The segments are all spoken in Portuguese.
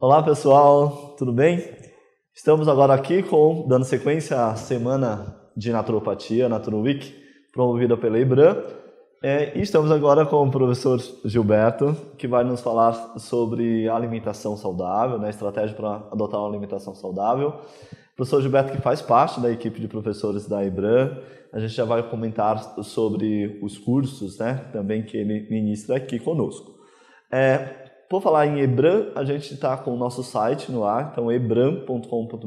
Olá pessoal, tudo bem? Estamos agora aqui dando sequência à Semana de Naturopatia, Naturo Week, promovida pela IBRAM. E estamos agora com o professor Gilberto, que vai nos falar sobre alimentação saudável, estratégia para adotar uma alimentação saudável. O professor Gilberto, que faz parte da equipe de professores da IBRAM, a gente já vai comentar sobre os cursos, também que ele ministra aqui conosco. Por falar em IBRAM, a gente está com o nosso site no ar, então ebram.com.br.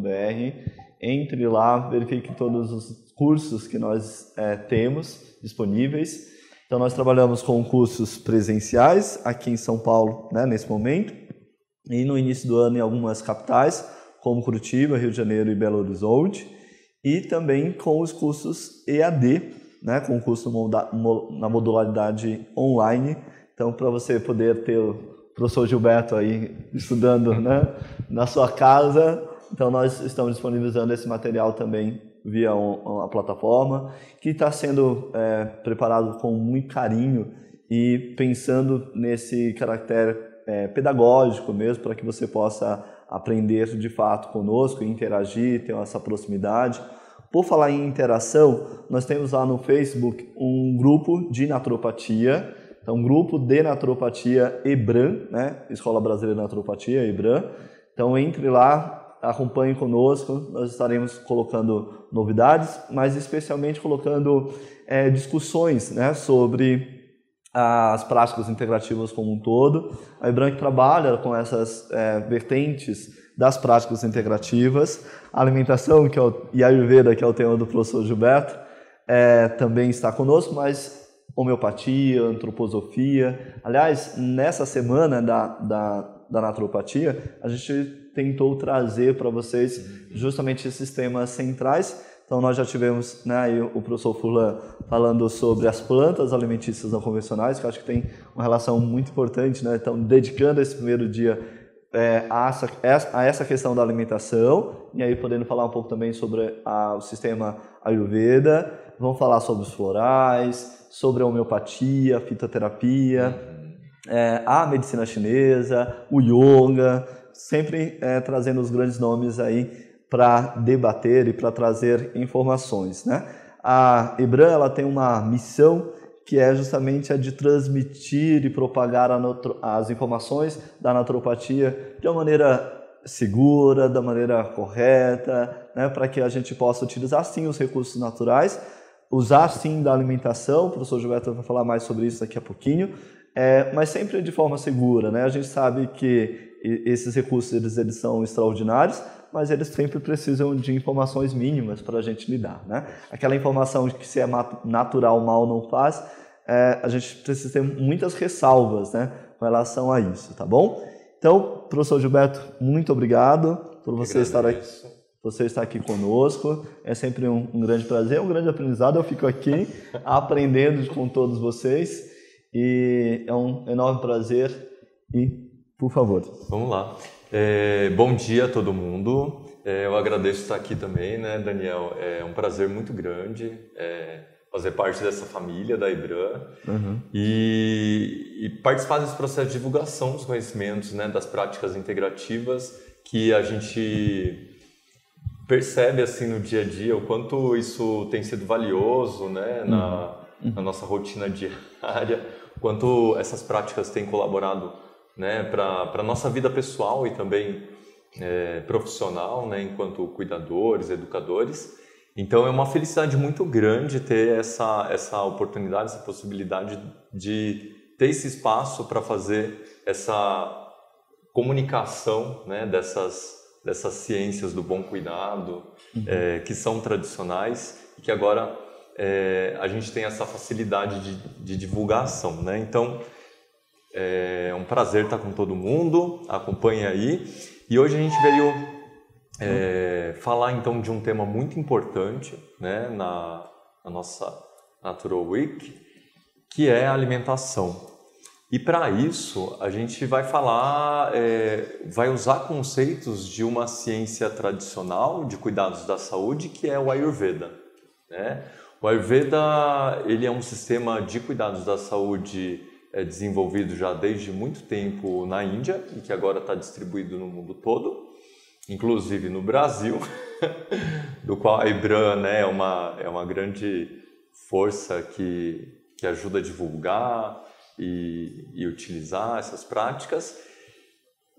Entre lá, verifique todos os cursos que nós temos disponíveis. Então, nós trabalhamos com cursos presenciais aqui em São Paulo, nesse momento, e no início do ano em algumas capitais, como Curitiba, Rio de Janeiro e Belo Horizonte, e também com os cursos EAD, com o curso na modularidade online. Então, para você poder ter o professor Gilberto aí estudando na sua casa, então nós estamos disponibilizando esse material também via a plataforma, que está sendo preparado com muito carinho e pensando nesse caráter pedagógico mesmo, para que você possa aprender de fato conosco, interagir, ter essa proximidade. Por falar em interação, nós temos lá no Facebook um grupo de naturopatia, então um grupo de naturopatia IBRAM, Escola Brasileira de Naturopatia, IBRAM. Então entre lá, acompanhe conosco, nós estaremos colocando novidades, mas especialmente colocando discussões sobre as práticas integrativas como um todo. A IBRAM trabalha com essas vertentes das práticas integrativas. A alimentação e a Ayurveda, que é o tema do professor Gilberto, também está conosco, mas homeopatia, antroposofia. Aliás, nessa semana da naturopatia, a gente tentou trazer para vocês justamente esses temas centrais. Então, nós já tivemos aí o professor Furlan falando sobre as plantas alimentícias não convencionais, que eu acho que tem uma relação muito importante, Então, dedicando esse primeiro dia a essa questão da alimentação, e aí podendo falar um pouco também sobre o sistema Ayurveda. Vamos falar sobre os florais, sobre a homeopatia, a fitoterapia, a medicina chinesa, o yoga, sempre trazendo os grandes nomes aí para debater e para trazer informações, A IBRAM, ela tem uma missão que é justamente a de transmitir e propagar as informações da naturopatia de uma maneira segura, da maneira correta, para que a gente possa utilizar sim os recursos naturais, usar sim da alimentação. O professor Gilberto vai falar mais sobre isso daqui a pouquinho, mas sempre de forma segura, A gente sabe que esses recursos eles são extraordinários, mas eles sempre precisam de informações mínimas para a gente lidar, Aquela informação de que se é natural, mal não faz, a gente precisa ter muitas ressalvas, com relação a isso, tá bom? Então, professor Gilberto, muito obrigado por você estar aqui conosco. É sempre um grande prazer, um grande aprendizado. Eu fico aqui aprendendo com todos vocês e é um enorme prazer. E, por favor. Vamos lá. Bom dia a todo mundo. Eu agradeço estar aqui também, Daniel? É um prazer muito grande fazer parte dessa família da IBRAM e participar desse processo de divulgação dos conhecimentos, das práticas integrativas que a gente percebe assim no dia a dia, o quanto isso tem sido valioso, na nossa rotina diária, o quanto essas práticas têm colaborado para a nossa vida pessoal e também profissional, enquanto cuidadores, educadores. Então é uma felicidade muito grande ter essa oportunidade, essa possibilidade de ter esse espaço para fazer essa comunicação dessas ciências do bom cuidado, que são tradicionais e que agora a gente tem essa facilidade de divulgação, Então é um prazer estar com todo mundo, acompanhe aí. E hoje a gente veio falar então de um tema muito importante na nossa Naturo Week, que é a alimentação. E para isso a gente vai falar, vai usar conceitos de uma ciência tradicional de cuidados da saúde, que é o Ayurveda, O Ayurveda ele é um sistema de cuidados da saúde desenvolvido já desde muito tempo na Índia e que agora está distribuído no mundo todo, inclusive no Brasil, do qual a IBRAM, né, é uma grande força que ajuda a divulgar e utilizar essas práticas.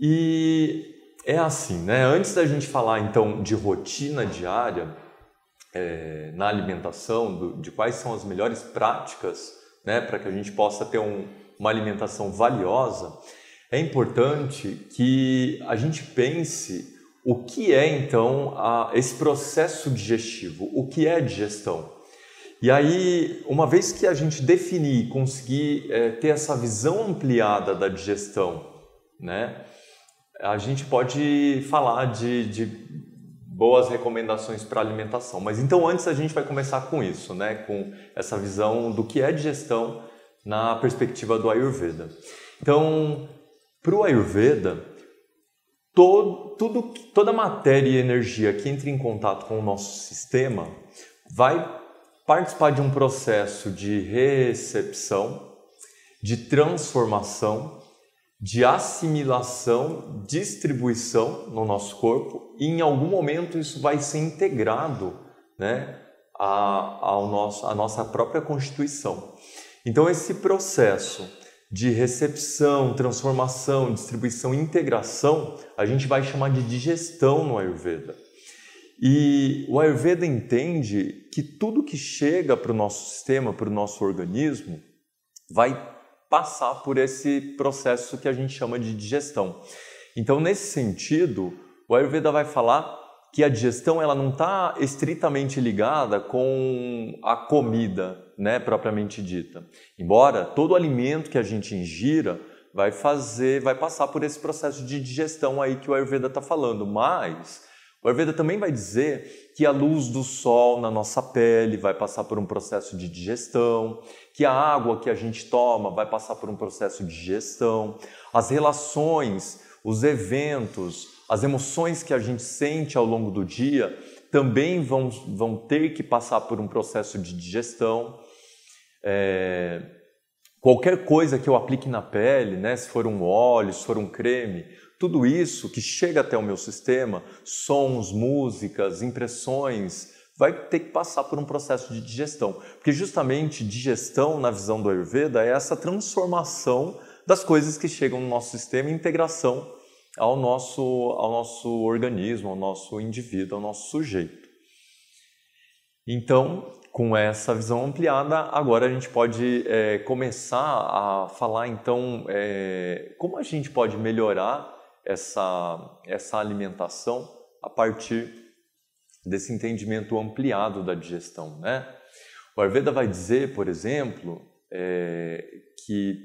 E é assim, né? Antes da gente falar então de rotina diária na alimentação, de quais são as melhores práticas, né, para que a gente possa ter uma alimentação valiosa, é importante que a gente pense o que é então esse processo digestivo, o que é digestão. E aí, uma vez que a gente definir, conseguir ter essa visão ampliada da digestão, né, a gente pode falar de boas recomendações para alimentação. Mas então antes a gente vai começar com isso, né, com essa visão do que é digestão na perspectiva do Ayurveda. Então, para o Ayurveda, toda matéria e energia que entra em contato com o nosso sistema vai participar de um processo de recepção, de transformação, de assimilação, distribuição no nosso corpo, e em algum momento isso vai ser integrado, né, à nossa própria constituição. Então esse processo de recepção, transformação, distribuição e integração, a gente vai chamar de digestão no Ayurveda. E o Ayurveda entende que tudo que chega para o nosso sistema, para o nosso organismo, vai passar por esse processo que a gente chama de digestão. Então, nesse sentido, o Ayurveda vai falar que a digestão ela não está estritamente ligada com a comida, né, propriamente dita. Embora todo alimento que a gente ingira vai passar por esse processo de digestão aí que o Ayurveda está falando, mas o Ayurveda também vai dizer que a luz do sol na nossa pele vai passar por um processo de digestão, que a água que a gente toma vai passar por um processo de digestão, as relações, os eventos, as emoções que a gente sente ao longo do dia também vão ter que passar por um processo de digestão. Qualquer coisa que eu aplique na pele, né, se for um óleo, se for um creme, tudo isso que chega até o meu sistema, sons, músicas, impressões, vai ter que passar por um processo de digestão. Porque justamente digestão, na visão do Ayurveda, é essa transformação das coisas que chegam no nosso sistema e integração ao nosso organismo, ao nosso indivíduo, ao nosso sujeito. Então, com essa visão ampliada, agora a gente pode começar a falar, então, como a gente pode melhorar essa alimentação a partir desse entendimento ampliado da digestão, né? O Ayurveda vai dizer, por exemplo, que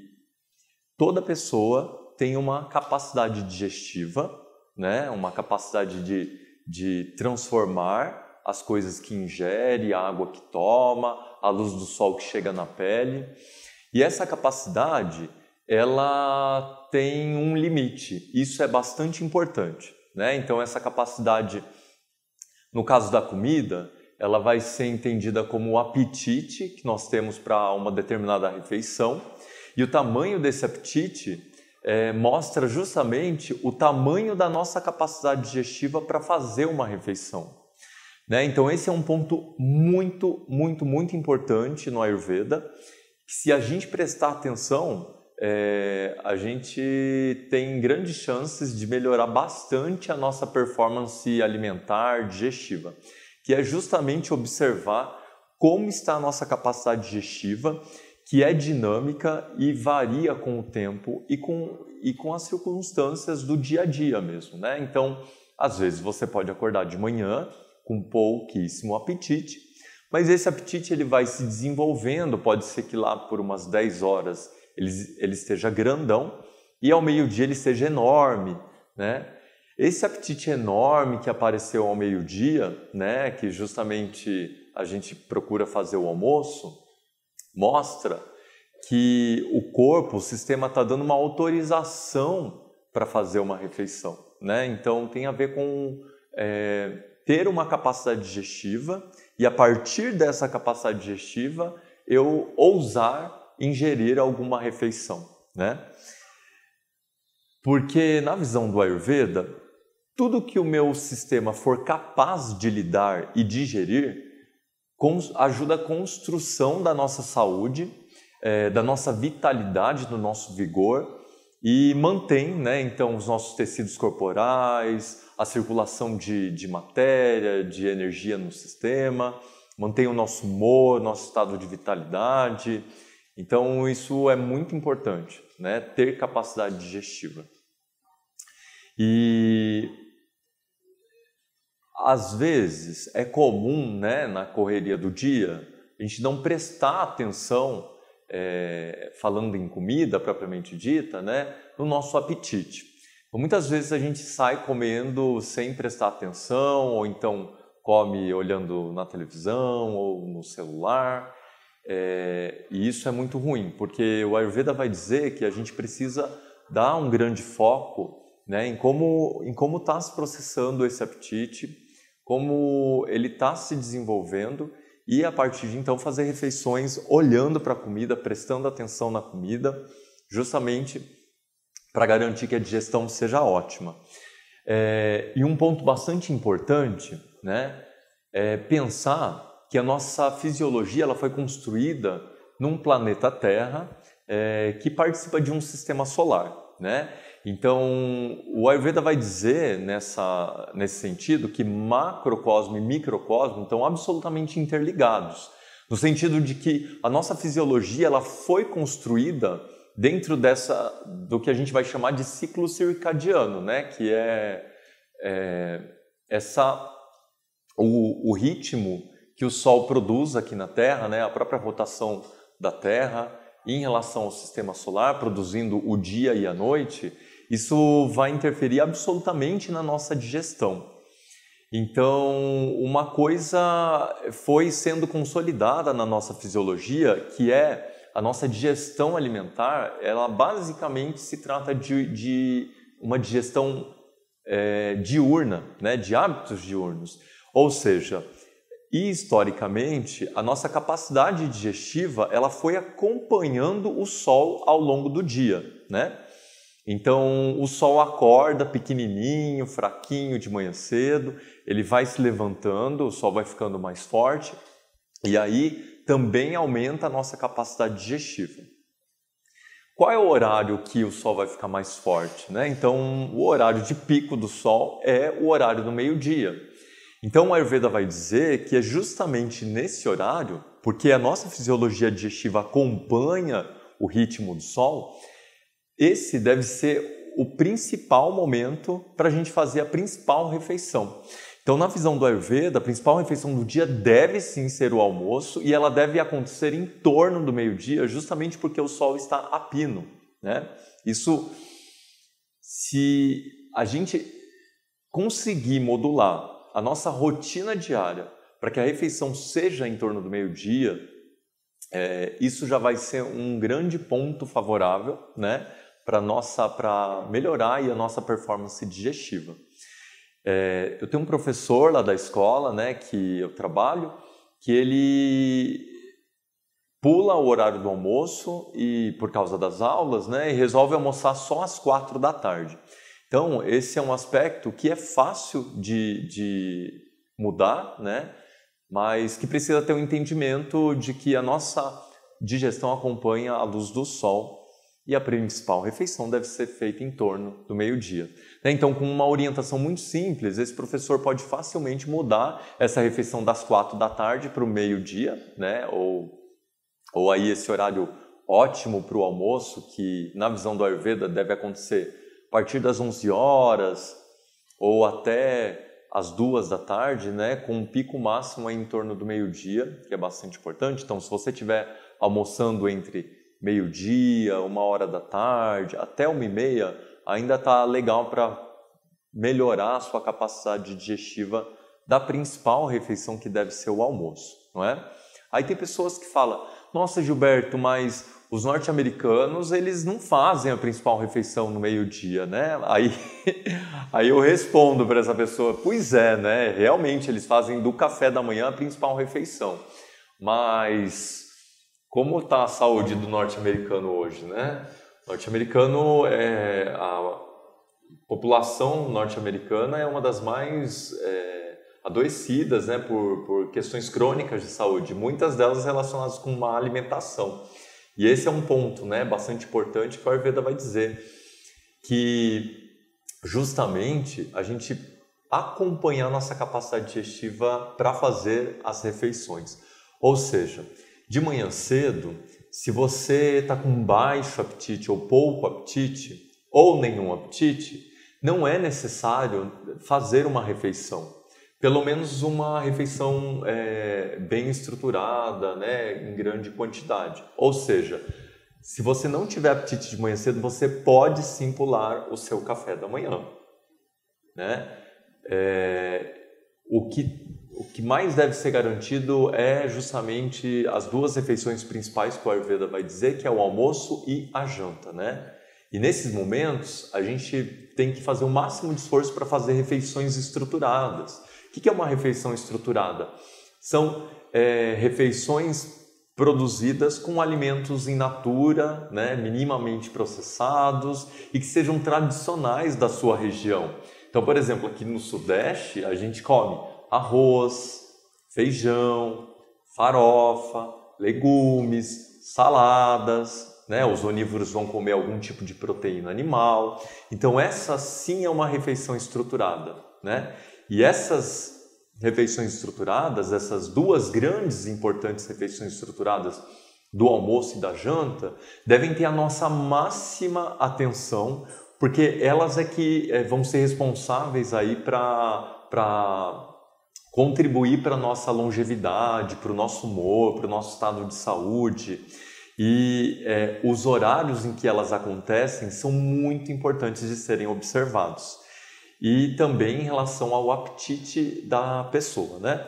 toda pessoa tem uma capacidade digestiva, né? Uma capacidade de transformar as coisas que ingere, a água que toma, a luz do sol que chega na pele. E essa capacidade, ela tem um limite. Isso é bastante importante, né? Então essa capacidade, no caso da comida, ela vai ser entendida como o apetite que nós temos para uma determinada refeição. E o tamanho desse apetite mostra justamente o tamanho da nossa capacidade digestiva para fazer uma refeição, né? Então esse é um ponto muito, muito, muito importante no Ayurveda. Se a gente prestar atenção, a gente tem grandes chances de melhorar bastante a nossa performance alimentar, digestiva, que é justamente observar como está a nossa capacidade digestiva, que é dinâmica e varia com o tempo e com as circunstâncias do dia a dia mesmo, né? Então, às vezes você pode acordar de manhã com pouquíssimo apetite, mas esse apetite ele vai se desenvolvendo, pode ser que lá por umas 10 horas ele esteja grandão e ao meio-dia ele esteja enorme, né? Esse apetite enorme que apareceu ao meio-dia, né, que justamente a gente procura fazer o almoço, mostra que o corpo, o sistema está dando uma autorização para fazer uma refeição, né? Então tem a ver com ter uma capacidade digestiva e a partir dessa capacidade digestiva eu ousar ingerir alguma refeição, né? Porque na visão do Ayurveda, tudo que o meu sistema for capaz de lidar e digerir ajuda a construção da nossa saúde, da nossa vitalidade, do nosso vigor e mantém, né, então, os nossos tecidos corporais, a circulação de matéria, de energia no sistema, mantém o nosso humor, nosso estado de vitalidade. Então, isso é muito importante, né, ter capacidade digestiva. E às vezes é comum, né, na correria do dia, a gente não prestar atenção, falando em comida propriamente dita, né, no nosso apetite. Então, muitas vezes a gente sai comendo sem prestar atenção, ou então come olhando na televisão ou no celular, e isso é muito ruim, porque o Ayurveda vai dizer que a gente precisa dar um grande foco, né, em como está se processando esse apetite, como ele está se desenvolvendo e a partir de então fazer refeições olhando para a comida, prestando atenção na comida, justamente para garantir que a digestão seja ótima. E um ponto bastante importante, né, é pensar que a nossa fisiologia ela foi construída num planeta Terra que participa de um sistema solar, né? Então, o Ayurveda vai dizer nesse sentido que macrocosmo e microcosmo estão absolutamente interligados, no sentido de que a nossa fisiologia ela foi construída dentro do que a gente vai chamar de ciclo circadiano, né? Que o ritmo que o Sol produz aqui na Terra, né? A própria rotação da Terra em relação ao sistema solar, produzindo o dia e a noite. Isso vai interferir absolutamente na nossa digestão. Então, uma coisa foi sendo consolidada na nossa fisiologia, que é a nossa digestão alimentar, ela basicamente se trata de uma digestão diurna, né, de hábitos diurnos. Ou seja, historicamente, a nossa capacidade digestiva ela foi acompanhando o Sol ao longo do dia, né? Então, o Sol acorda pequenininho, fraquinho de manhã cedo, ele vai se levantando, o Sol vai ficando mais forte e aí também aumenta a nossa capacidade digestiva. Qual é o horário que o Sol vai ficar mais forte, né? Então, o horário de pico do Sol é o horário do meio-dia. Então, o Ayurveda vai dizer que é justamente nesse horário, porque a nossa fisiologia digestiva acompanha o ritmo do Sol, esse deve ser o principal momento para a gente fazer a principal refeição. Então, na visão do Ayurveda, a principal refeição do dia deve sim ser o almoço e ela deve acontecer em torno do meio-dia, justamente porque o Sol está a pino, né? Isso, se a gente conseguir modular a nossa rotina diária para que a refeição seja em torno do meio-dia, isso já vai ser um grande ponto favorável, né, para melhorar aí a nossa performance digestiva. Eu tenho um professor lá da escola, né, que eu trabalho, que ele pula o horário do almoço e por causa das aulas, né, e resolve almoçar só às 4 da tarde. Então, esse é um aspecto que é fácil de mudar, né? Mas que precisa ter um entendimento de que a nossa digestão acompanha a luz do Sol e a principal refeição deve ser feita em torno do meio-dia. Então, com uma orientação muito simples, esse professor pode facilmente mudar essa refeição das 4 da tarde para o meio-dia, né? Ou aí esse horário ótimo para o almoço, que na visão do Ayurveda deve acontecer a partir das 11 horas ou até as 2 da tarde, né, com um pico máximo em torno do meio-dia, que é bastante importante. Então, se você estiver almoçando entre meio-dia, 1h da tarde, até 1h30, ainda está legal para melhorar a sua capacidade digestiva da principal refeição, que deve ser o almoço, não é? Aí tem pessoas que falam, nossa, Gilberto, mas os norte-americanos, eles não fazem a principal refeição no meio-dia, né? Aí eu respondo para essa pessoa, pois é, né? Realmente, eles fazem do café da manhã a principal refeição. Mas como está a saúde do norte-americano hoje, né? Norte-americano a população norte-americana é uma das mais adoecidas, né, por questões crônicas de saúde, muitas delas relacionadas com má alimentação. E esse é um ponto, né, bastante importante que o Ayurveda vai dizer, que justamente a gente acompanhar nossa capacidade digestiva para fazer as refeições. Ou seja, de manhã cedo, se você está com baixo apetite ou pouco apetite, ou nenhum apetite, não é necessário fazer uma refeição. Pelo menos uma refeição bem estruturada, né, em grande quantidade. Ou seja, se você não tiver apetite de manhã cedo, você pode sim pular o seu café da manhã, né? O que mais deve ser garantido é justamente as duas refeições principais que o Ayurveda vai dizer, que é o almoço e a janta, né? E nesses momentos, a gente tem que fazer o máximo de esforço para fazer refeições estruturadas. O que é uma refeição estruturada? São refeições produzidas com alimentos in natura, né, minimamente processados e que sejam tradicionais da sua região. Então, por exemplo, aqui no Sudeste, a gente come arroz, feijão, farofa, legumes, saladas, né? Os onívoros vão comer algum tipo de proteína animal. Então, essa sim é uma refeição estruturada, né? E essas refeições estruturadas, essas duas grandes e importantes refeições estruturadas do almoço e da janta, devem ter a nossa máxima atenção, porque elas é que vão ser responsáveis aí para contribuir para a nossa longevidade, para o nosso humor, para o nosso estado de saúde. E os horários em que elas acontecem são muito importantes de serem observados. E também em relação ao apetite da pessoa, né?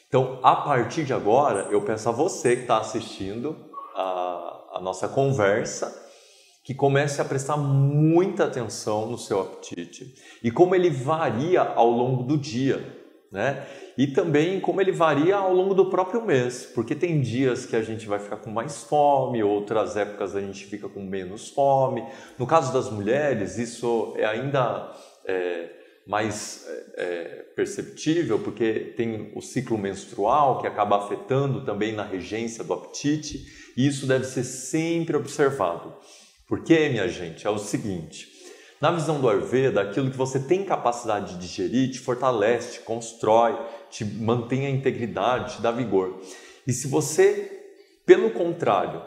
Então, a partir de agora, eu peço a você que está assistindo a nossa conversa, que comece a prestar muita atenção no seu apetite e como ele varia ao longo do dia, né? E também como ele varia ao longo do próprio mês, porque tem dias que a gente vai ficar com mais fome, outras épocas a gente fica com menos fome. No caso das mulheres, isso é ainda mais perceptível, porque tem o ciclo menstrual que acaba afetando também na regência do apetite, e isso deve ser sempre observado. Porque, minha gente, é o seguinte, na visão do Ayurveda, aquilo que você tem capacidade de digerir te fortalece, te constrói, te mantém a integridade, te dá vigor. E se você, pelo contrário,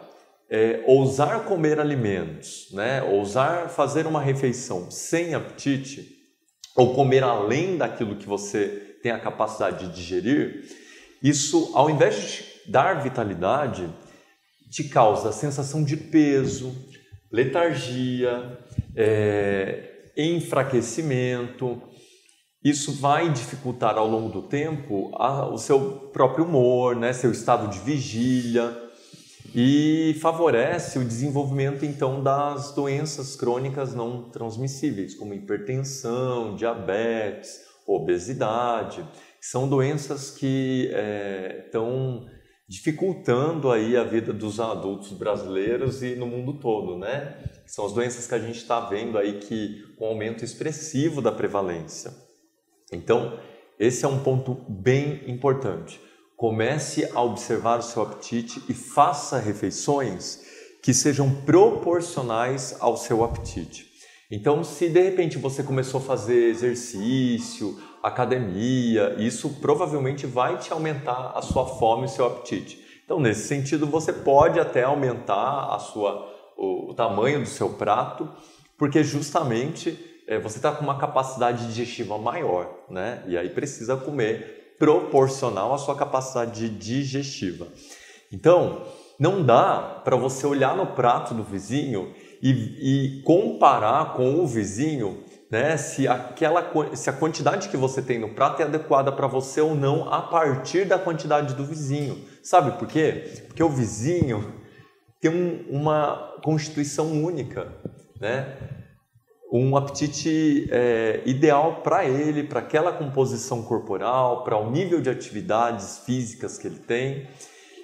ousar comer alimentos, né, ousar fazer uma refeição sem apetite, ou comer além daquilo que você tem a capacidade de digerir, isso, ao invés de dar vitalidade, te causa sensação de peso, letargia, enfraquecimento. Isso vai dificultar ao longo do tempo o seu próprio humor, né, seu estado de vigília, e favorece o desenvolvimento então das doenças crônicas não transmissíveis, como hipertensão, diabetes, obesidade. São doenças que estão dificultando aí a vida dos adultos brasileiros e no mundo todo, né? São as doenças que a gente está vendo aí com um aumento expressivo da prevalência. Então, esse é um ponto bem importante. Comece a observar o seu apetite e faça refeições que sejam proporcionais ao seu apetite. Então, se de repente você começou a fazer exercício, academia, isso provavelmente vai te aumentar a sua fome e o seu apetite. Então, nesse sentido, você pode até aumentar o tamanho do seu prato, porque justamente você está com uma capacidade digestiva maior, né? E aí precisa comer proporcional à sua capacidade digestiva. Então, não dá para você olhar no prato do vizinho e comparar com o vizinho, né, se a quantidade que você tem no prato é adequada para você ou não a partir da quantidade do vizinho. Sabe por quê? Porque o vizinho tem uma constituição única, né? Um apetite ideal para ele, para aquela composição corporal, para o nível de atividades físicas que ele tem.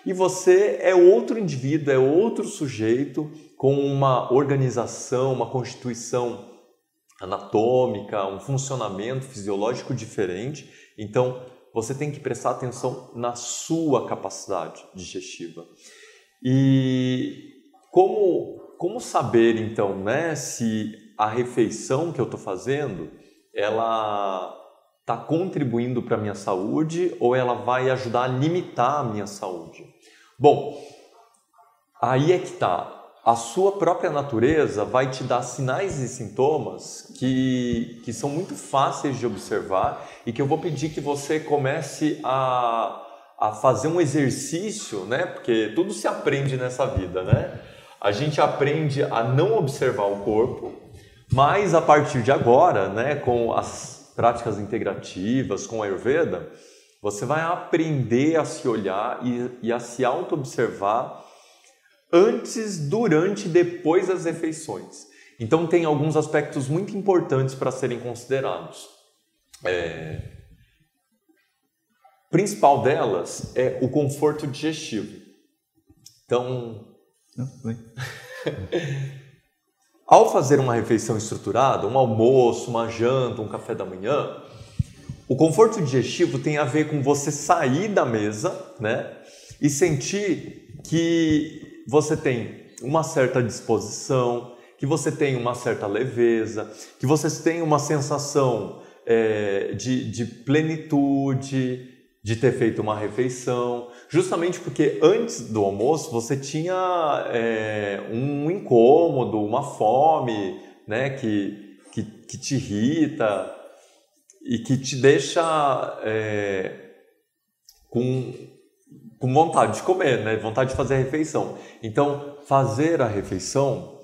e você é outro indivíduo, é outro sujeito com uma organização, uma constituição anatômica, um funcionamento fisiológico diferente. Então, você tem que prestar atenção na sua capacidade digestiva. E como saber, então, né, se a refeição que eu estou fazendo, ela está contribuindo para a minha saúde ou ela vai ajudar a limitar a minha saúde? Bom, aí é que está. A sua própria natureza vai te dar sinais e sintomas que são muito fáceis de observar e que eu vou pedir que você comece a fazer um exercício, né? Porque tudo se aprende nessa vida, né? A gente aprende a não observar o corpo, mas a partir de agora, né, com as práticas integrativas, com a Ayurveda, você vai aprender a se olhar e a se auto-observar antes, durante e depois das refeições. Então tem alguns aspectos muito importantes para serem considerados. Principal delas é o conforto digestivo. Então, ao fazer uma refeição estruturada, um almoço, uma janta, um café da manhã, o conforto digestivo tem a ver com você sair da mesa, né, e sentir que você tem uma certa disposição, que você tem uma certa leveza, que você tem uma sensação de plenitude, de ter feito uma refeição, justamente porque antes do almoço você tinha um incômodo, uma fome, né, que te irrita e que te deixa com vontade de comer, né? Vontade de fazer a refeição. Então, fazer a refeição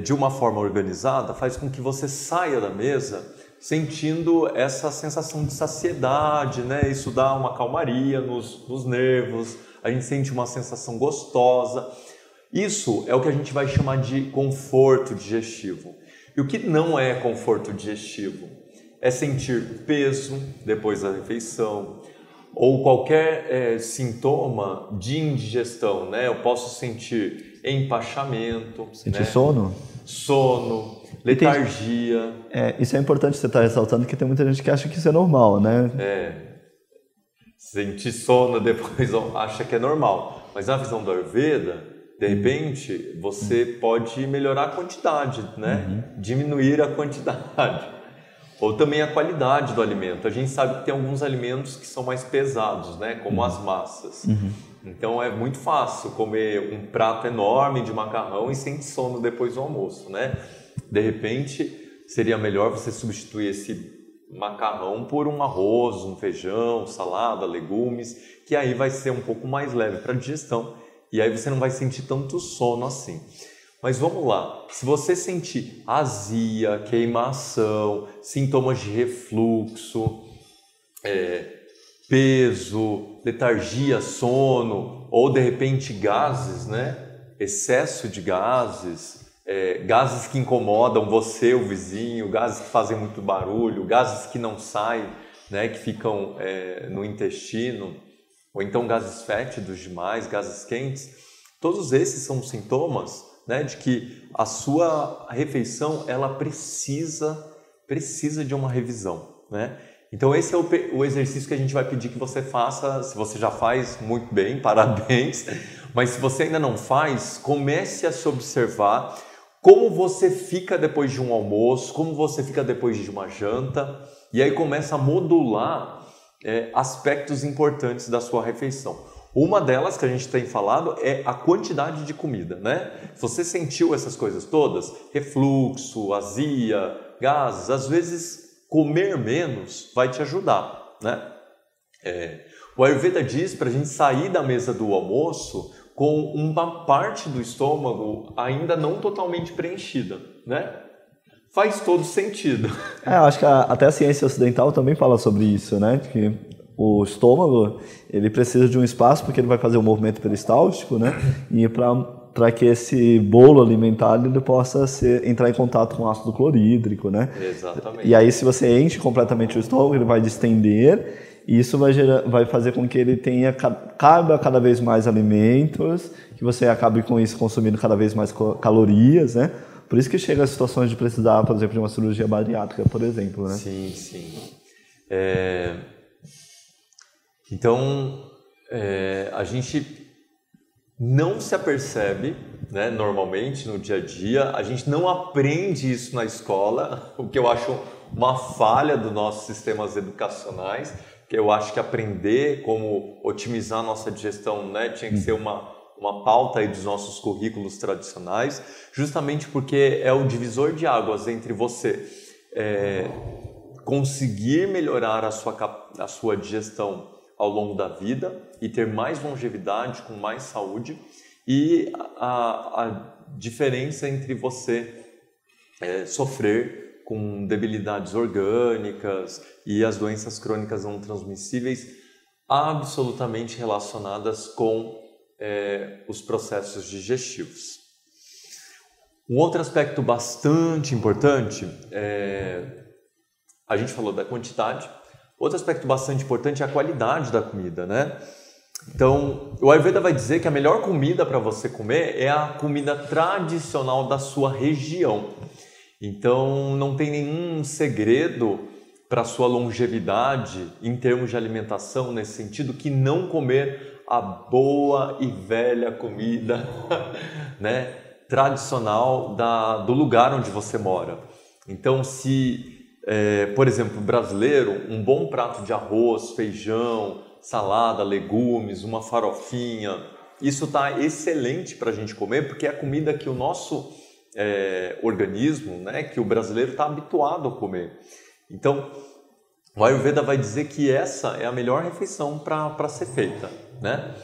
de uma forma organizada faz com que você saia da mesa sentindo essa sensação de saciedade, né? Isso dá uma calmaria nos nervos, a gente sente uma sensação gostosa. Isso é o que a gente vai chamar de conforto digestivo. E o que não é conforto digestivo? É sentir peso depois da refeição, ou qualquer sintoma de indigestão, né? Eu posso sentir empachamento, sentir, né? Sono, letargia. Isso é importante você estar ressaltando, que tem muita gente que acha que isso é normal, né? Sentir sono depois acha que é normal. Mas na visão da Ayurveda, de repente, você pode melhorar a quantidade, né? Diminuir a quantidade. Ou também a qualidade do alimento. A gente sabe que tem alguns alimentos que são mais pesados, né? Como as massas. Então é muito fácil comer um prato enorme de macarrão e sentir sono depois do almoço, né? De repente, seria melhor você substituir esse macarrão por um arroz, um feijão, salada, legumes, que aí vai ser um pouco mais leve para a digestão e aí você não vai sentir tanto sono assim. Mas vamos lá, se você sentir azia, queimação, sintomas de refluxo, peso, letargia, sono, ou de repente gases, né? Excesso de gases, gases que incomodam você, o vizinho, gases que fazem muito barulho, gases que não saem, né? Que ficam no intestino, ou então gases fétidos demais, gases quentes. Todos esses são sintomas, né, de que a sua refeição ela precisa de uma revisão, né? Então esse é o exercício que a gente vai pedir que você faça. Se você já faz, muito bem, parabéns. Mas se você ainda não faz, comece a se observar como você fica depois de um almoço, como você fica depois de uma janta, e aí começa a modular aspectos importantes da sua refeição. Uma delas que a gente tem falado é a quantidade de comida, né? Se você sentiu essas coisas todas, refluxo, azia, gases, às vezes comer menos vai te ajudar, né? O Ayurveda diz para a gente sair da mesa do almoço com uma parte do estômago ainda não totalmente preenchida, né? Faz todo sentido. Eu acho que até a ciência ocidental também fala sobre isso, né? Que o estômago, ele precisa de um espaço porque ele vai fazer um movimento peristáltico, né? E para que esse bolo alimentar ele possa entrar em contato com o ácido clorídrico, né? Exatamente. E aí, se você enche completamente o estômago, ele vai distender E isso vai fazer com que ele caiba cada vez mais alimentos, que você acabe com isso consumindo cada vez mais calorias, né? Por isso que chega a situações de precisar, por exemplo, de uma cirurgia bariátrica, por exemplo, né? Sim, sim. Então, a gente não se apercebe, né, normalmente, no dia a dia, a gente não aprende isso na escola, o que eu acho uma falha dos nossos sistemas educacionais, que eu acho que aprender como otimizar a nossa digestão, né, tinha que ser uma pauta aí dos nossos currículos tradicionais, justamente porque é o divisor de águas entre você conseguir melhorar a sua digestão ao longo da vida e ter mais longevidade, com mais saúde, e a diferença entre você sofrer com debilidades orgânicas e as doenças crônicas não transmissíveis absolutamente relacionadas com os processos digestivos. Um outro aspecto bastante importante, a gente falou da quantidade, outro aspecto bastante importante é a qualidade da comida, né? Então, o Ayurveda vai dizer que a melhor comida para você comer é a comida tradicional da sua região. Então, não tem nenhum segredo para a sua longevidade em termos de alimentação, nesse sentido, que não comer a boa e velha comida, né, tradicional do lugar onde você mora. Então, se, por exemplo, brasileiro, um bom prato de arroz, feijão, salada, legumes, uma farofinha, isso está excelente para a gente comer, porque é a comida que o nosso organismo, né, que o brasileiro está habituado a comer. Então, o Ayurveda vai dizer que essa é a melhor refeição para ser feita, né?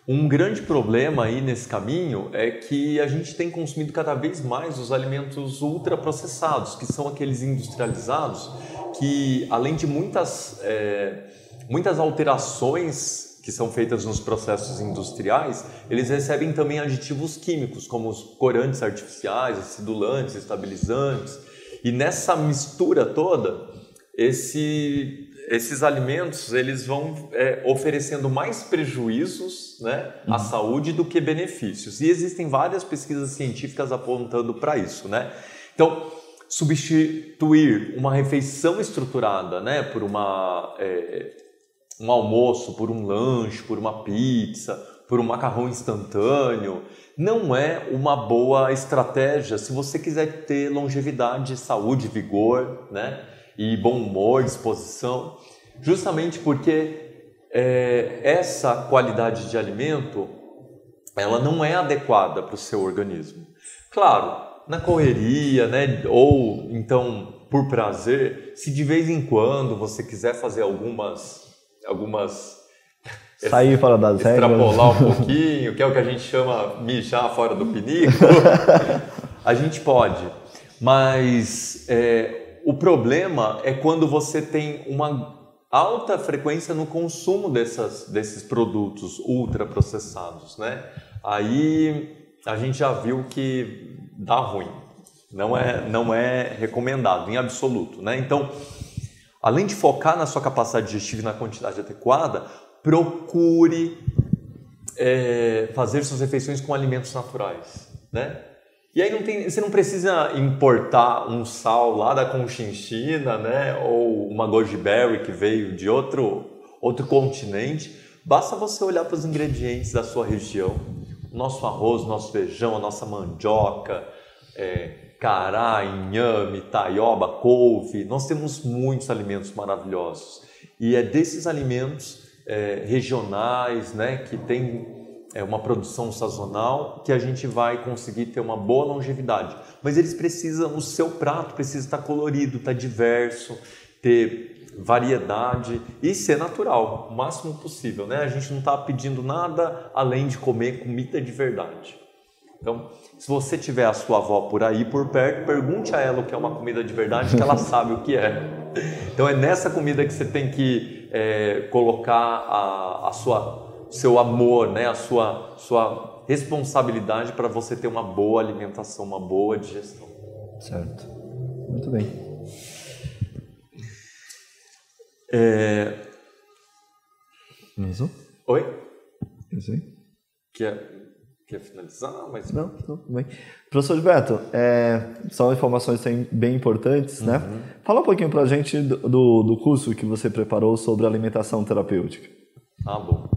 Um grande problema aí nesse caminho é que a gente tem consumido cada vez mais os alimentos ultraprocessados, que são aqueles industrializados, que além de muitas alterações que são feitas nos processos industriais, eles recebem também aditivos químicos, como os corantes artificiais, acidulantes, estabilizantes. E nessa mistura toda, esses alimentos eles vão oferecendo mais prejuízos, né, à saúde do que benefícios. E existem várias pesquisas científicas apontando para isso, né? Então, substituir uma refeição estruturada, né, por um almoço, por um lanche, por uma pizza, por um macarrão instantâneo, não é uma boa estratégia se você quiser ter longevidade, saúde, vigor, né, e bom humor, disposição, justamente porque essa qualidade de alimento ela não é adequada para o seu organismo. Claro, na correria, né, ou então por prazer, se de vez em quando você quiser fazer algumas sair fora das regras, extrapolar um pouquinho, que é o que a gente chama mijar fora do pinico, a gente pode. Mas o problema é quando você tem uma alta frequência no consumo desses produtos ultraprocessados, né? Aí a gente já viu que dá ruim, não é recomendado em absoluto, né? Então, além de focar na sua capacidade digestiva e na quantidade adequada, procure fazer suas refeições com alimentos naturais, né? E aí você não precisa importar um sal lá da Conchinchina, né? Ou uma goji berry que veio de outro continente. Basta você olhar para os ingredientes da sua região. O nosso arroz, o nosso feijão, a nossa mandioca, cará, inhame, taioba, couve. Nós temos muitos alimentos maravilhosos. E é desses alimentos regionais, né, que tem uma produção sazonal, que a gente vai conseguir ter uma boa longevidade. Mas o seu prato precisa estar colorido, estar diverso, ter variedade e ser natural, o máximo possível, né? A gente não está pedindo nada além de comer comida de verdade. Então, se você tiver a sua avó por aí, por perto, pergunte a ela o que é uma comida de verdade, que ela sabe o que é. Então, é nessa comida que você tem que colocar seu amor, né? A sua responsabilidade para você ter uma boa alimentação, uma boa digestão. Certo. Muito bem. Isso. Oi? Isso aí. Quer finalizar? Mas... Não, tudo bem. Professor Gilberto, são informações bem importantes, né? Fala um pouquinho pra gente do curso que você preparou sobre alimentação terapêutica. Bom.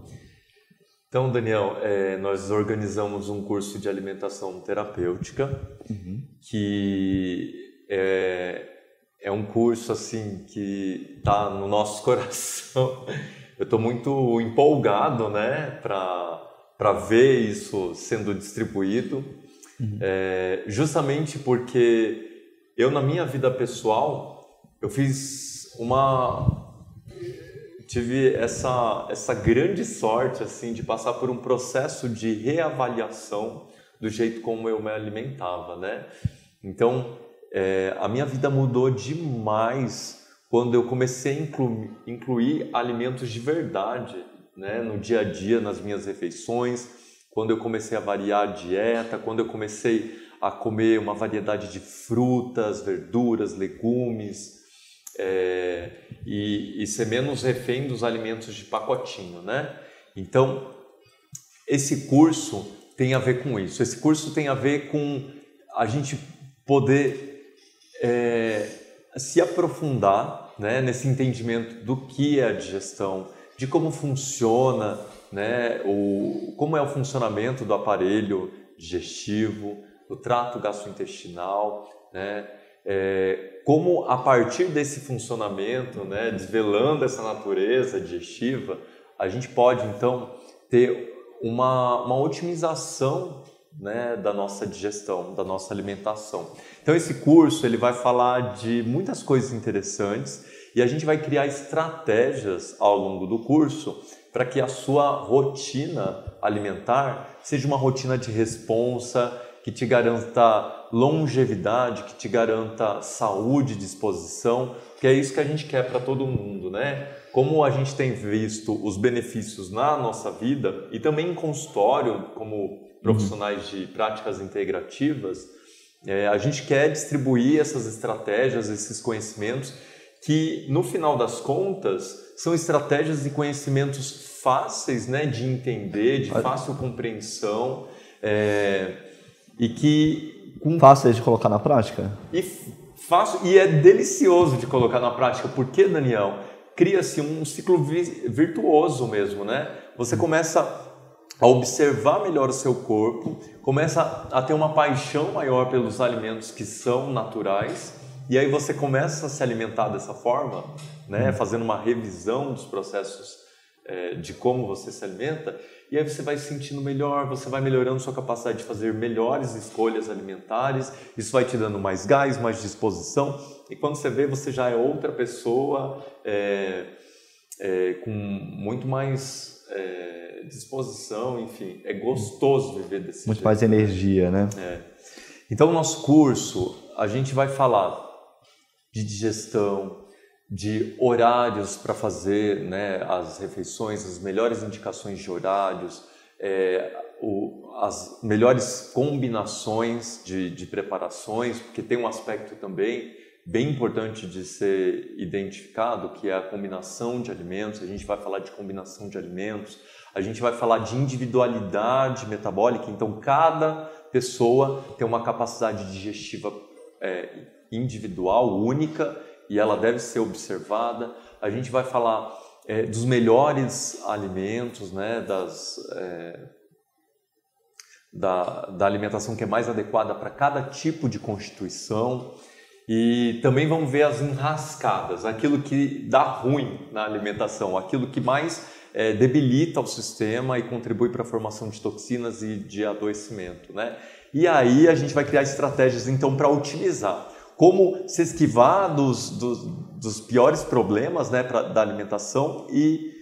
Então, Daniel, nós organizamos um curso de alimentação terapêutica, que é um curso assim que está no nosso coração. Eu estou muito empolgado, né, para ver isso sendo distribuído, justamente porque eu, na minha vida pessoal, eu tive essa grande sorte assim de passar por um processo de reavaliação do jeito como eu me alimentava, né? Então, a minha vida mudou demais quando eu comecei a incluir alimentos de verdade, né, no dia a dia, nas minhas refeições, quando eu comecei a variar a dieta, quando eu comecei a comer uma variedade de frutas, verduras, legumes, e ser menos refém dos alimentos de pacotinho, né? Então, esse curso tem a ver com isso. Esse curso tem a ver com a gente poder se aprofundar, né, nesse entendimento do que é a digestão, de como funciona, né, como é o funcionamento do aparelho digestivo, do trato gastrointestinal, né, como a partir desse funcionamento, né, desvelando essa natureza digestiva, a gente pode então ter uma otimização, né, da nossa digestão, da nossa alimentação. Então esse curso ele vai falar de muitas coisas interessantes e a gente vai criar estratégias ao longo do curso para que a sua rotina alimentar seja uma rotina de responsa, que te garanta longevidade, que te garanta saúde e disposição, que é isso que a gente quer para todo mundo, né? Como a gente tem visto os benefícios na nossa vida e também em consultório, como profissionais de práticas integrativas, a gente quer distribuir essas estratégias, esses conhecimentos, que no final das contas são estratégias e conhecimentos fáceis, né, de entender, de fácil compreensão, e que... Fáceis de colocar na prática? E é delicioso de colocar na prática, porque, Daniel, cria-se um ciclo virtuoso mesmo, né? Você começa a observar melhor o seu corpo, começa a ter uma paixão maior pelos alimentos que são naturais, e aí você começa a se alimentar dessa forma, né? Fazendo uma revisão dos processos de como você se alimenta, e aí você vai se sentindo melhor, você vai melhorando sua capacidade de fazer melhores escolhas alimentares, isso vai te dando mais gás, mais disposição, e quando você vê, você já é outra pessoa, com muito mais disposição, enfim, é gostoso viver desse jeito. Muito mais energia, né? Então, no nosso curso, a gente vai falar de digestão, de horários para fazer, né, as refeições, as melhores indicações de horários, as melhores combinações de preparações, porque tem um aspecto também bem importante de ser identificado, que é a combinação de alimentos. A gente vai falar de combinação de alimentos, a gente vai falar de individualidade metabólica, então cada pessoa tem uma capacidade digestiva individual, única, e ela deve ser observada. A gente vai falar dos melhores alimentos, né, da alimentação que é mais adequada para cada tipo de constituição. E também vamos ver as enrascadas, aquilo que dá ruim na alimentação, aquilo que mais debilita o sistema e contribui para a formação de toxinas e de adoecimento, né? E aí a gente vai criar estratégias então para otimizar. Como se esquivar dos piores problemas, né, da alimentação e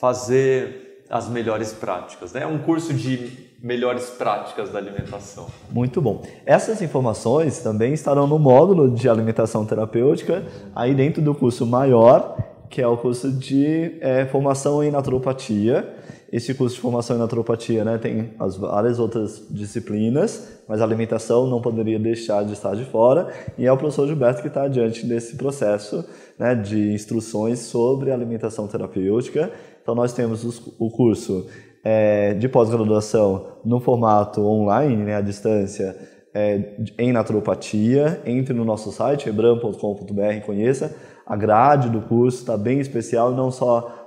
fazer as melhores práticas, né? Um curso de melhores práticas da alimentação. Muito bom. Essas informações também estarão no módulo de alimentação terapêutica, aí dentro do curso maior, que é o curso de formação em naturopatia. esse curso de formação em naturopatia, né, tem as várias outras disciplinas, mas a alimentação não poderia deixar de estar de fora, e é o professor Gilberto que está adiante desse processo, né, de instruções sobre alimentação terapêutica. Então nós temos o curso de pós-graduação no formato online, né, à distância, em naturopatia. Entre no nosso site, ebram.com.br, conheça. A grade do curso está bem especial,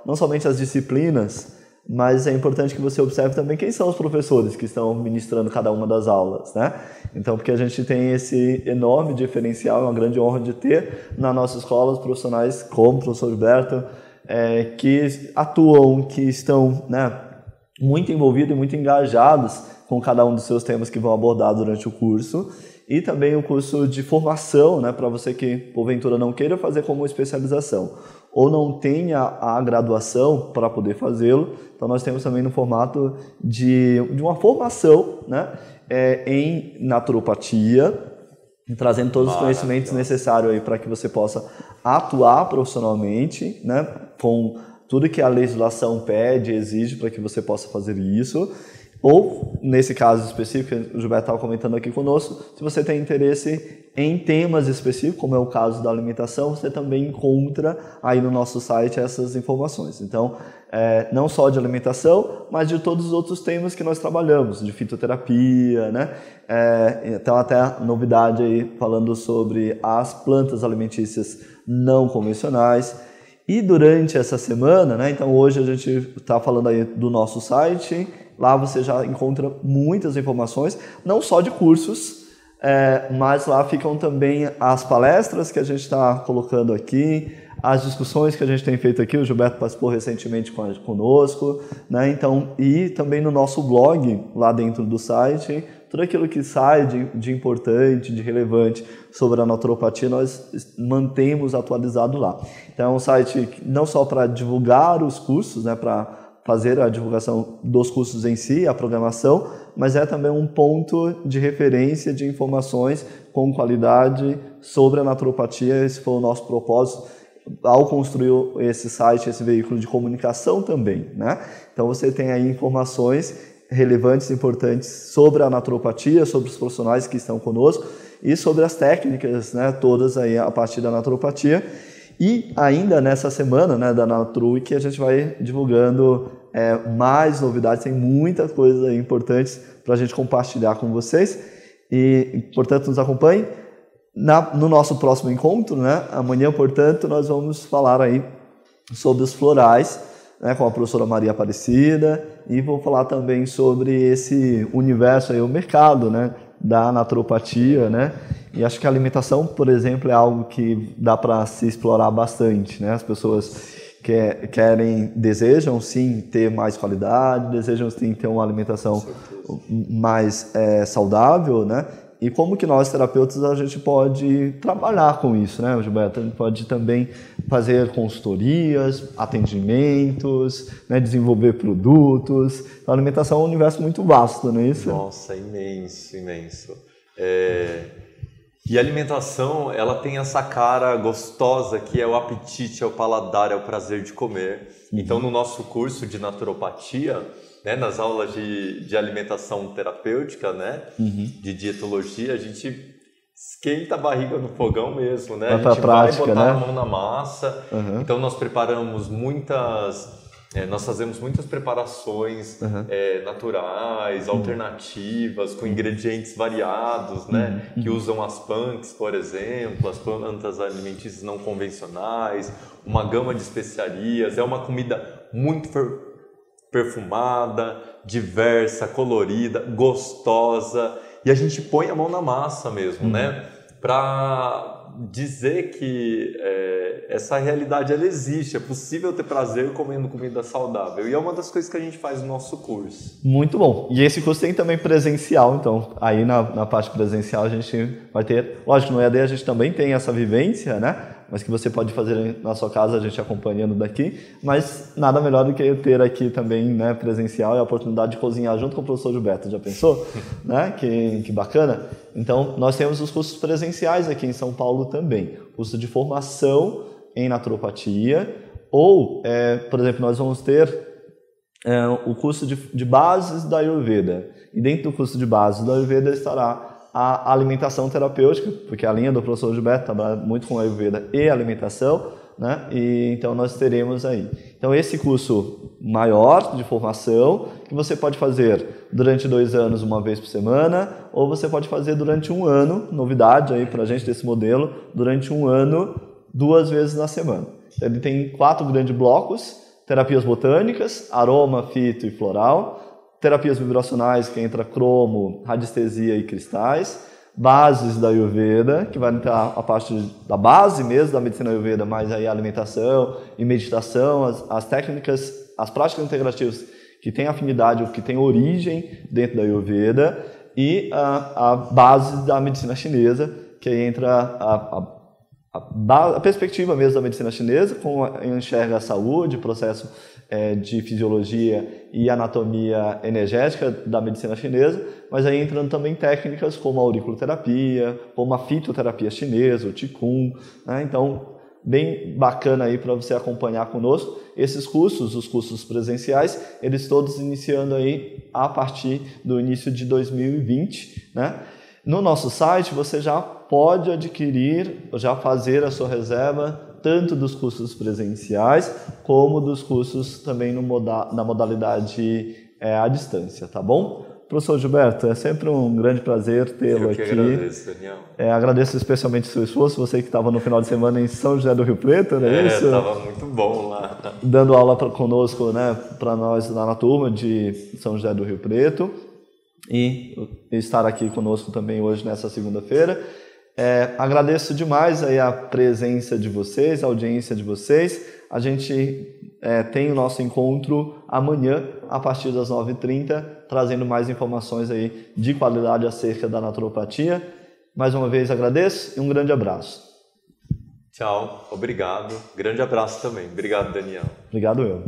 não somente as disciplinas, mas é importante que você observe também quem são os professores que estão ministrando cada uma das aulas, né? Então, porque a gente tem esse enorme diferencial, é uma grande honra de ter na nossa escola os profissionais como o professor Gilberto, que atuam, que estão, né, muito envolvidos e muito engajados com cada um dos seus temas que vão abordar durante o curso, e também o curso de formação, né, para você que porventura não queira fazer como especialização ou não tenha a graduação para poder fazê-lo. Então nós temos também no formato de uma formação, né, em naturopatia, trazendo todos os conhecimentos necessários para que você possa atuar profissionalmente, né, com tudo que a legislação pede, exige para que você possa fazer isso. Ou, nesse caso específico, que o Gilberto estava comentando aqui conosco, se você tem interesse em temas específicos, como é o caso da alimentação, você também encontra aí no nosso site essas informações. Então, não só de alimentação, mas de todos os outros temas que nós trabalhamos, de fitoterapia, né? Então, até novidade aí falando sobre as plantas alimentícias não convencionais. E durante essa semana, né? Então hoje a gente está falando aí do nosso site. Lá você já encontra muitas informações, não só de cursos, mas lá ficam também as palestras que a gente está colocando aqui, as discussões que a gente tem feito aqui. O Gilberto participou recentemente conosco, né? Então, e também no nosso blog, lá dentro do site, tudo aquilo que sai de importante, de relevante sobre a naturopatia, nós mantemos atualizado lá. Então é um site não só para divulgar os cursos, né, para fazer a divulgação dos cursos em si, a programação, mas é também um ponto de referência de informações com qualidade sobre a naturopatia. Esse foi o nosso propósito ao construir esse site, esse veículo de comunicação também, né? Então você tem aí informações relevantes, importantes sobre a naturopatia, sobre os profissionais que estão conosco e sobre as técnicas, né, todas aí a partir da naturopatia. E ainda nessa semana, né, da NaturoWeek, a gente vai divulgando mais novidades, tem muitas coisas importantes para a gente compartilhar com vocês. E, portanto, nos acompanhe no nosso próximo encontro, né? Amanhã, portanto, nós vamos falar aí sobre os florais, né, com a professora Maria Aparecida, e vou falar também sobre esse universo aí, o mercado, né, da naturopatia, né? E acho que a alimentação, por exemplo, é algo que dá para se explorar bastante, né? As pessoas desejam sim ter mais qualidade, desejam sim ter uma alimentação mais saudável, né? E como que nós, terapeutas, a gente pode trabalhar com isso, né, Gilberto? A gente pode também fazer consultorias, atendimentos, né, desenvolver produtos. A alimentação é um universo muito vasto, não é isso? Nossa, imenso, imenso. E a alimentação, ela tem essa cara gostosa que é o apetite, é o paladar, é o prazer de comer. Então, no nosso curso de naturopatia, né, nas aulas de alimentação terapêutica, né, de dietologia, a gente esquenta a barriga no fogão mesmo, né? A gente vai botar a mão na massa. Então nós preparamos nós fazemos muitas preparações naturais, alternativas, com ingredientes variados, né? Que usam as punks, por exemplo, as plantas alimentícias não convencionais, uma gama de especiarias. É uma comida muito perfumada, diversa, colorida, gostosa, e a gente põe a mão na massa mesmo, né? Para dizer que essa realidade ela existe, é possível ter prazer comendo comida saudável, e é uma das coisas que a gente faz no nosso curso. Muito bom. E esse curso tem também presencial, então aí na parte presencial a gente vai ter, lógico, no EAD a gente também tem essa vivência, né? Mas que você pode fazer na sua casa, a gente acompanhando daqui, mas nada melhor do que ter aqui também, né, presencial, e a oportunidade de cozinhar junto com o professor Gilberto, já pensou? Né? Que bacana. Então, nós temos os cursos presenciais aqui em São Paulo também, curso de formação em naturopatia, ou, por exemplo, nós vamos ter o curso de bases da Ayurveda. E dentro do curso de bases da Ayurveda estará a alimentação terapêutica, porque a linha do professor Gilberto trabalha muito com Ayurveda e alimentação, né? E então nós teremos aí. Então esse curso maior de formação, que você pode fazer durante 2 anos uma vez por semana, ou você pode fazer durante 1 ano, novidade aí para a gente desse modelo, durante 1 ano, 2 vezes na semana. Ele tem 4 grandes blocos: terapias botânicas, aroma, fito e floral; terapias vibracionais, que entra cromo, radiestesia e cristais; bases da Ayurveda, que vai entrar a parte da base mesmo da medicina Ayurveda, mas aí a alimentação e meditação, as técnicas, as práticas integrativas que têm afinidade ou que têm origem dentro da Ayurveda, e a base da medicina chinesa, que aí entra a perspectiva mesmo da medicina chinesa, como enxerga a saúde, processo de fisiologia e anatomia energética da medicina chinesa, mas aí entrando também técnicas como a auriculoterapia, como a fitoterapia chinesa, o Qigong, né? Então, bem bacana aí para você acompanhar conosco. Esses cursos, os cursos presenciais, eles todos iniciando aí a partir do início de 2020, né? No nosso site você já pode adquirir, já fazer a sua reserva, tanto dos cursos presenciais, como dos cursos também na modalidade à distância, tá bom? Professor Gilberto, é sempre um grande prazer tê-lo aqui. Eu que agradeço, Daniel. Agradeço especialmente o seu esforço, você que estava no final de semana em São José do Rio Preto, não é isso? Estava muito bom lá. Dando aula conosco, né, para nós lá na turma de São José do Rio Preto, e estar aqui conosco também hoje nessa segunda-feira. Agradeço demais aí a presença de vocês, a audiência de vocês. A gente tem o nosso encontro amanhã, a partir das 9h30, trazendo mais informações aí de qualidade acerca da naturopatia. Mais uma vez agradeço e um grande abraço. Tchau, obrigado. Grande abraço também. Obrigado, Daniel. Obrigado eu.